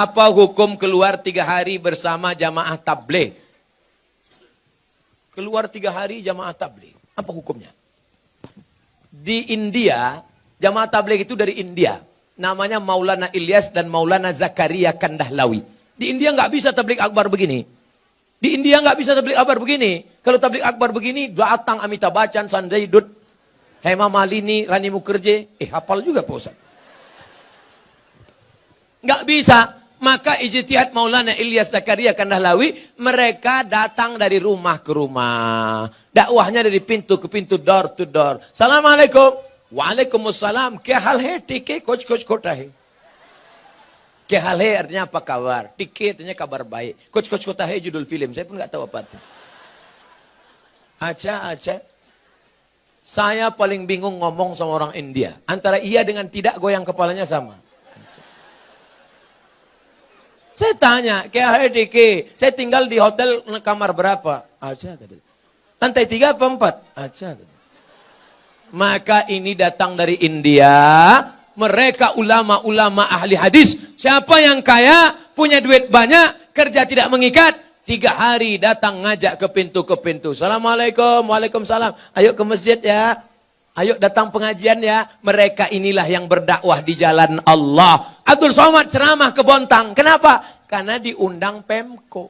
Apa hukum keluar 3 hari bersama jamaah tabligh? Keluar 3 hari jamaah tabligh, apa hukumnya? Di India, jamaah tabligh itu dari India. Namanya Maulana Ilyas dan Maulana Zakaria Kandahlawi. Di India nggak bisa tabligh akbar begini. Di India nggak bisa tabligh akbar begini. Kalau tabligh akbar begini, datang Amitabh Bachchan, Sanjay Dutt, Hema Malini, Rani Mukherjee. Hafal juga Pak Ustaz. Nggak bisa. Maka ijtihad Maulana Ilyas Zakaria Kandahlawi, mereka datang dari rumah ke rumah. Dakwahnya dari pintu ke pintu, door to door. Assalamualaikum. Waalaikumsalam. Kya hal hai? Tike kuch kota hai. Kya hal hai artinya apa kabar? Tike artinya kabar baik. Kuch kota hai judul film. Saya pun nggak tahu apa itu. Acha. Saya paling bingung ngomong sama orang India. Antara iya dengan tidak goyang kepalanya sama. Saya tanya, kayak HDK, saya tinggal di hotel kamar berapa? Aja kata. Lantai 3 apa 4? Aja kata. Maka ini datang dari India, mereka ulama-ulama ahli hadis. Siapa yang kaya, punya duit banyak, kerja tidak mengikat, 3 hari datang ngajak ke pintu. Assalamualaikum, waalaikumsalam. Ayo ke masjid ya. Ayo datang pengajian ya. Mereka inilah yang berdakwah di jalan Allah. Abdul Somad ceramah ke Bontang. Kenapa? Karena diundang Pemko.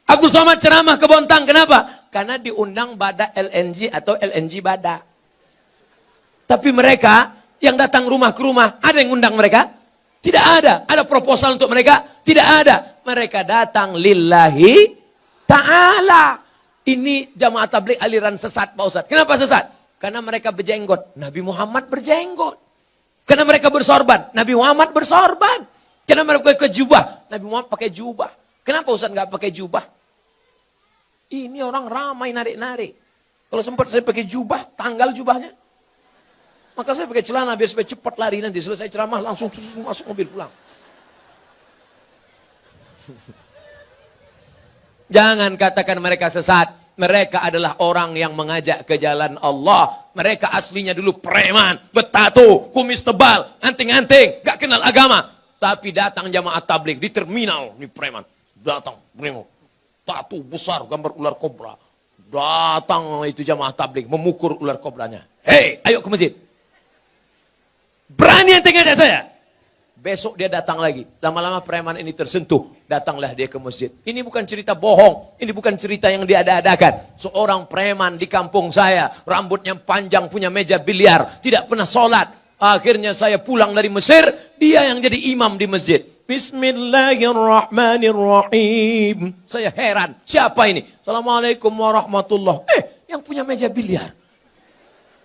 Abdul Somad ceramah ke Bontang. Kenapa? Karena diundang Bada LNG atau LNG Bada. Tapi mereka yang datang rumah ke rumah, ada yang undang mereka? Tidak ada. Ada proposal untuk mereka? Tidak ada. Mereka datang lillahi ta'ala. Ini jamaah tabligh aliran sesat Pak Ustaz. Kenapa sesat? Karena mereka berjenggot. Nabi Muhammad berjenggot. Karena mereka bersorban. Nabi Muhammad bersorban. Karena mereka pakai jubah. Nabi Muhammad pakai jubah. Kenapa Ustaz nggak pakai jubah? Ini orang ramai narik-narik. Kalau sempat saya pakai jubah, tanggal jubahnya. Maka saya pakai celana biar supaya cepat lari nanti. Selesai ceramah langsung masuk mobil pulang. Jangan katakan mereka sesat. Mereka adalah orang yang mengajak ke jalan Allah. Mereka aslinya dulu preman, bertato, kumis tebal, anting-anting, gak kenal agama. Tapi datang jamaah tabligh di terminal, ini preman. Datang, brengok, tato besar, gambar ular kobra. Datang itu jamaah tabligh, memukul ular kobranya. Hei, ayo ke masjid. Berani anting ngajak saya? Besok dia datang lagi. Lama-lama preman ini tersentuh. Datanglah dia ke masjid. Ini bukan cerita bohong. Ini bukan cerita yang diada-adakan. Seorang preman di kampung saya. Rambutnya panjang, punya meja biliar. Tidak pernah sholat. Akhirnya saya pulang dari Mesir. Dia yang jadi imam di masjid. Bismillahirrahmanirrahim. Saya heran. Siapa ini? Assalamualaikum warahmatullahi. Yang punya meja biliar.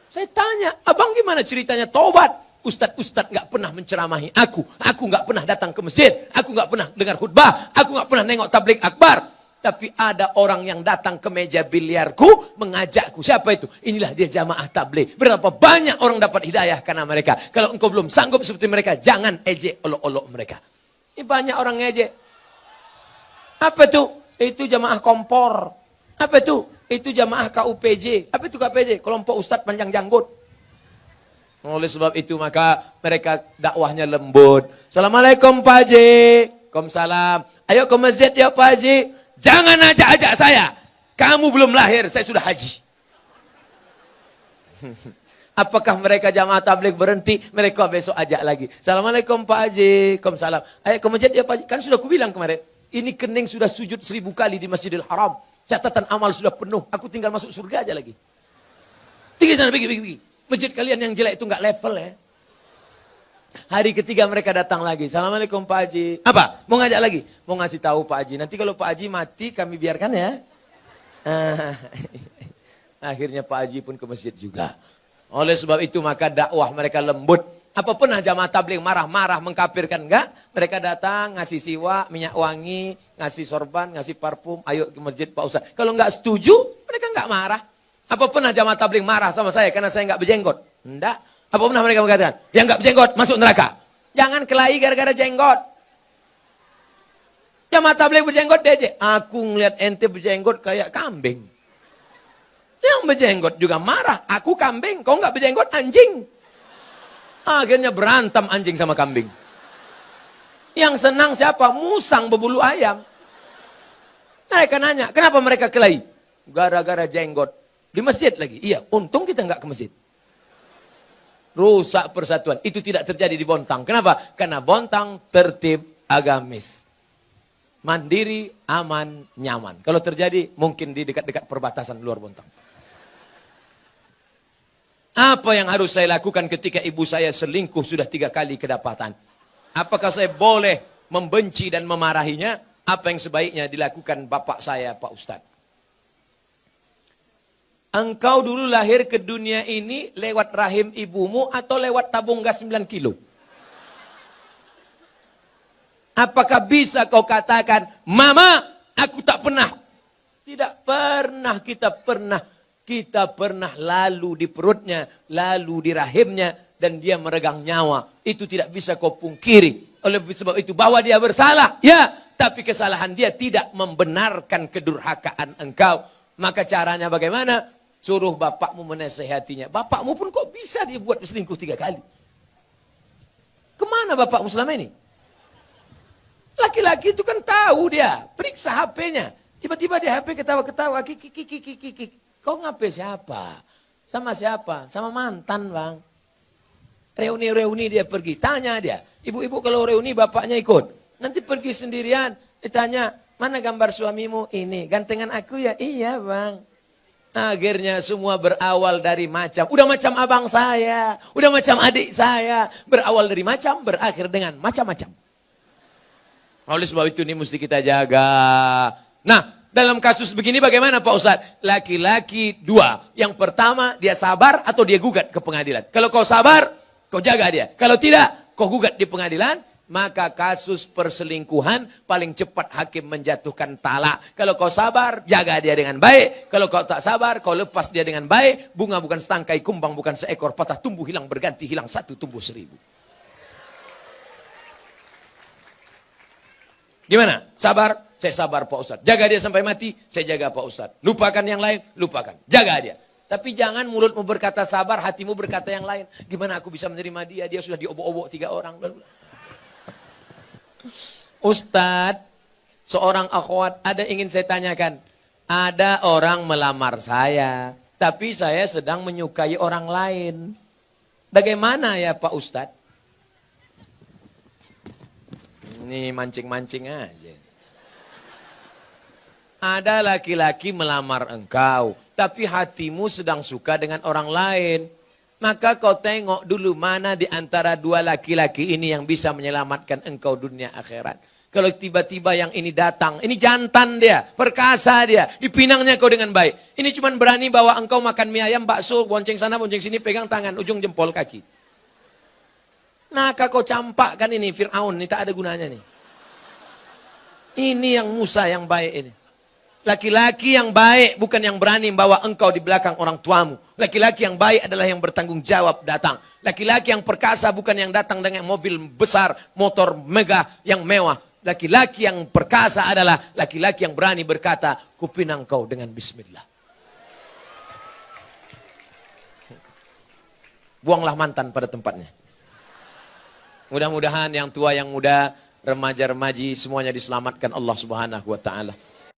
Saya tanya, abang gimana ceritanya tobat? Ustadz nggak pernah menceramahi aku. Aku nggak pernah datang ke masjid. Aku nggak pernah dengar khutbah. Aku nggak pernah nengok tabligh akbar. Tapi ada orang yang datang ke meja biliarku mengajakku. Siapa itu? Inilah dia jamaah tabligh. Berapa banyak orang dapat hidayah karena mereka. Kalau engkau belum sanggup seperti mereka, jangan ejek olok-olok mereka. Ini banyak orang ngejek. Apa itu? Itu jamaah kompor. Apa itu? Itu jamaah KUPJ. Apa itu KUPJ? Kelompok Ustadz Panjang Janggut. Oleh sebab itu maka mereka dakwahnya lembut. Assalamualaikum Pak Haji. Waalaikumsalam. Ayo ke masjid ya Pak Haji. Jangan ajak-ajak saya. Kamu belum lahir, saya sudah haji. Apakah mereka jamaah tabligh berhenti? Mereka besok ajak lagi. Assalamualaikum Pak Haji. Waalaikumsalam. Ayo ke masjid ya Pak Haji. Kan sudah kubilang kemarin. Ini kening sudah sujud 1000 kali di Masjidil Haram. Catatan amal sudah penuh. Aku tinggal masuk surga aja lagi. Tinggi sana, pergi. Masjid kalian yang jelek itu nggak level ya. Hari ketiga mereka datang lagi. Assalamualaikum Pak Haji. Apa? Mau ngajak lagi? Mau ngasih tahu Pak Haji. Nanti kalau Pak Haji mati kami biarkan ya. Akhirnya Pak Haji pun ke masjid juga. Oleh sebab itu maka dakwah mereka lembut. Apa pernah jamaah tabligh marah-marah mengkafirkan? Enggak. Mereka datang ngasih siwak, minyak wangi, ngasih sorban, ngasih parfum. Ayo ke masjid Pak Ustaz. Kalau nggak setuju mereka nggak marah. Apa pernah jamaah tabligh marah sama saya karena saya nggak berjenggot? Enggak. Apa pernah mereka mengatakan, yang nggak berjenggot masuk neraka? Jangan kelahi gara-gara jenggot. Jamaah tabligh berjenggot DJ. Aku ngeliat ente berjenggot kayak kambing. Yang berjenggot juga marah. Aku kambing, kau nggak berjenggot anjing. Akhirnya berantem anjing sama kambing. Yang senang siapa? Musang berbulu ayam. Mereka nanya, kenapa mereka kelahi? Gara-gara jenggot. Di masjid lagi. Iya, untung kita nggak ke masjid. Rusak persatuan. Itu tidak terjadi di Bontang. Kenapa? Karena Bontang tertib agamis. Mandiri, aman, nyaman. Kalau terjadi, mungkin di dekat-dekat perbatasan luar Bontang. Apa yang harus saya lakukan ketika ibu saya selingkuh sudah 3 kali kedapatan? Apakah saya boleh membenci dan memarahinya? Apa yang sebaiknya dilakukan bapak saya, Pak Ustadz? Engkau dulu lahir ke dunia ini lewat rahim ibumu atau lewat tabung gas 9 kilo? Apakah bisa kau katakan, Mama, aku tak pernah? Tidak pernah, kita pernah lalu di perutnya, lalu di rahimnya, dan dia meregang nyawa. Itu tidak bisa kau pungkiri. Oleh sebab itu, bahwa dia bersalah, ya, tapi kesalahan dia tidak membenarkan kedurhakaan engkau. Maka caranya bagaimana? Suruh bapakmu menasehatinya. Bapakmu pun kok bisa dia buat selingkuh 3 kali? Kemana bapakmu selama ini? Laki-laki itu kan tahu dia. Periksa HP-nya. Tiba-tiba di HP ketawa-ketawa. Kau ngapain siapa? Sama siapa? Sama mantan, Bang. Reuni-reuni dia pergi. Tanya dia. Ibu-ibu kalau reuni bapaknya ikut. Nanti pergi sendirian. Ditanya, mana gambar suamimu? Ini. Gantengan aku ya? Iya, Bang. Akhirnya semua berawal dari macam. Udah macam abang saya. Udah macam adik saya. Berawal dari macam, berakhir dengan macam-macam. Oleh sebab itu ini mesti kita jaga. Nah, dalam kasus begini bagaimana Pak Ustadz? Laki-laki 2. Yang pertama, dia sabar atau dia gugat ke pengadilan. Kalau kau sabar, kau jaga dia. Kalau tidak, kau gugat di pengadilan. Maka kasus perselingkuhan paling cepat hakim menjatuhkan talak. Kalau kau sabar, jaga dia dengan baik. Kalau kau tak sabar, kau lepas dia dengan baik. Bunga bukan setangkai, kumbang bukan seekor, patah tumbuh hilang berganti, hilang 1 tumbuh 1000. Gimana? Sabar? Saya sabar Pak Ustadz. Jaga dia sampai mati, saya jaga Pak Ustadz. Lupakan yang lain, lupakan. Jaga dia. Tapi jangan mulutmu berkata sabar, hatimu berkata yang lain. Gimana aku bisa menerima dia? Dia sudah diobok-obok 3 orang. Ustadz, seorang akhwat, ada ingin saya tanyakan. Ada orang melamar saya, tapi saya sedang menyukai orang lain. Bagaimana ya Pak Ustadz? Ini mancing-mancing aja. Ada laki-laki melamar engkau, tapi hatimu sedang suka dengan orang lain. Maka kau tengok dulu mana di antara 2 laki-laki ini yang bisa menyelamatkan engkau dunia akhirat. Kalau tiba-tiba yang ini datang, ini jantan dia, perkasa dia, dipinangnya kau dengan baik. Ini cuma berani bawa engkau makan mie ayam, bakso, bonceng sana, bonceng sini, pegang tangan, ujung jempol kaki. Nah, kau campakkan ini, Fir'aun, ini tak ada gunanya nih. Ini yang Musa yang baik ini. Laki-laki yang baik bukan yang berani membawa engkau di belakang orang tuamu. Laki-laki yang baik adalah yang bertanggung jawab datang. Laki-laki yang perkasa bukan yang datang dengan mobil besar, motor megah yang mewah. Laki-laki yang perkasa adalah laki-laki yang berani berkata, kupinang kau dengan bismillah. Buanglah mantan pada tempatnya. Mudah-mudahan yang tua, yang muda, remaja-remaji semuanya diselamatkan Allah Subhanahu wa taala.